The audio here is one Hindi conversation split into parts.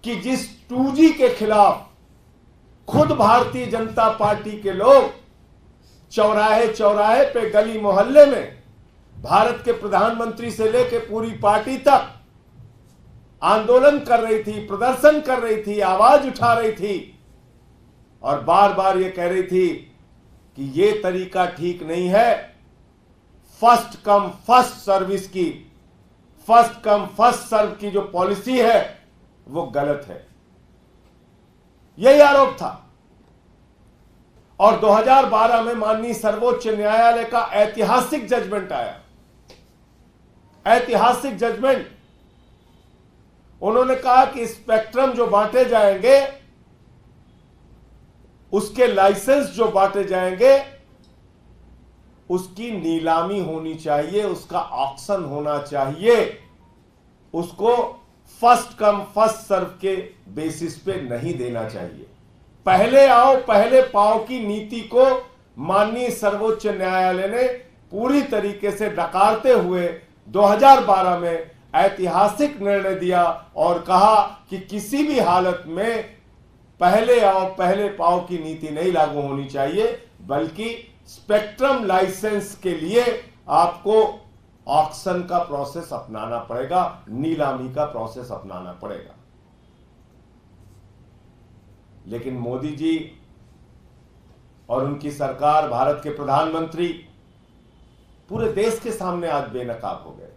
कि जिस 2G के खिलाफ खुद भारतीय जनता पार्टी के लोग चौराहे चौराहे पे, गली मोहल्ले में भारत के प्रधानमंत्री से लेकर पूरी पार्टी तक आंदोलन कर रही थी, प्रदर्शन कर रही थी, आवाज उठा रही थी और बार बार ये कह रही थी कि ये तरीका ठीक नहीं है, फर्स्ट कम फर्स्ट सर्विस की, फर्स्ट कम फर्स्ट सर्व की जो पॉलिसी है वो गलत है, यही आरोप था। और 2012 में माननीय सर्वोच्च न्यायालय का ऐतिहासिक जजमेंट आया, ऐतिहासिक जजमेंट। उन्होंने कहा कि स्पेक्ट्रम जो बांटे जाएंगे, उसके लाइसेंस जो बांटे जाएंगे, उसकी नीलामी होनी चाहिए, उसका ऑक्शन होना चाहिए, उसको फर्स्ट कम फर्स्ट सर्व के बेसिस पे नहीं देना चाहिए। पहले आओ पहले पाओ की नीति को माननीय सर्वोच्च न्यायालय ने पूरी तरीके से नकारते हुए 2012 में ऐतिहासिक निर्णय दिया और कहा कि किसी भी हालत में पहले आओ पहले पाओ की नीति नहीं लागू होनी चाहिए, बल्कि स्पेक्ट्रम लाइसेंस के लिए आपको ऑक्शन का प्रोसेस अपनाना पड़ेगा, नीलामी का प्रोसेस अपनाना पड़ेगा। लेकिन मोदी जी और उनकी सरकार, भारत के प्रधानमंत्री पूरे देश के सामने आज बेनकाब हो गए।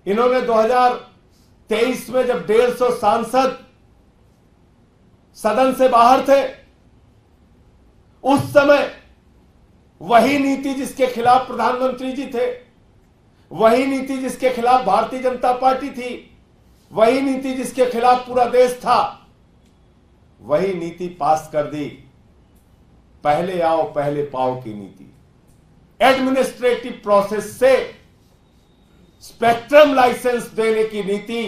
इन्होंने 2023 में जब 150 सांसद सदन से बाहर थे, उस समय वही नीति जिसके खिलाफ प्रधानमंत्री जी थे, वही नीति जिसके खिलाफ भारतीय जनता पार्टी थी, वही नीति जिसके खिलाफ पूरा देश था, वही नीति पास कर दी, पहले आओ पहले पाओ की नीति। एडमिनिस्ट्रेटिव प्रोसेस से स्पेक्ट्रम लाइसेंस देने की नीति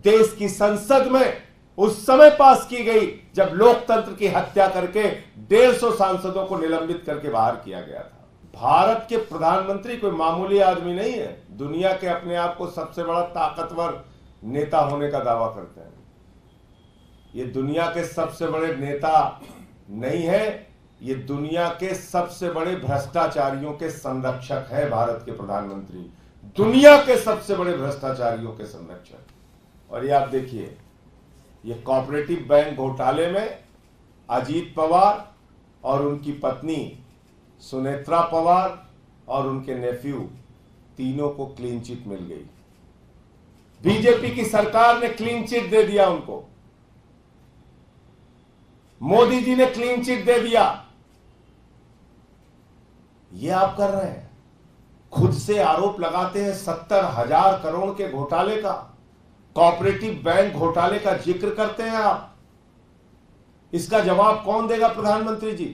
देश की संसद में उस समय पास की गई जब लोकतंत्र की हत्या करके 150 सांसदों को निलंबित करके बाहर किया गया था। भारत के प्रधानमंत्री कोई मामूली आदमी नहीं है, दुनिया के अपने आप को सबसे बड़ा ताकतवर नेता होने का दावा करते हैं। ये दुनिया के सबसे बड़े नेता नहीं है, ये दुनिया के सबसे बड़े भ्रष्टाचारियों के संरक्षक है भारत के प्रधानमंत्री, दुनिया के सबसे बड़े भ्रष्टाचारियों के संरक्षक। और ये आप देखिए, ये कोऑपरेटिव बैंक घोटाले में अजीत पवार और उनकी पत्नी सुनेत्रा पवार और उनके नेफ्यू तीनों को क्लीन चिट मिल गई। बीजेपी की सरकार ने क्लीन चिट दे दिया उनको, मोदी जी ने क्लीन चिट दे दिया। ये आप कर रहे हैं, खुद से आरोप लगाते हैं 70,000 करोड़ के घोटाले का, कोऑपरेटिव बैंक घोटाले का जिक्र करते हैं आप। इसका जवाब कौन देगा? प्रधानमंत्री जी।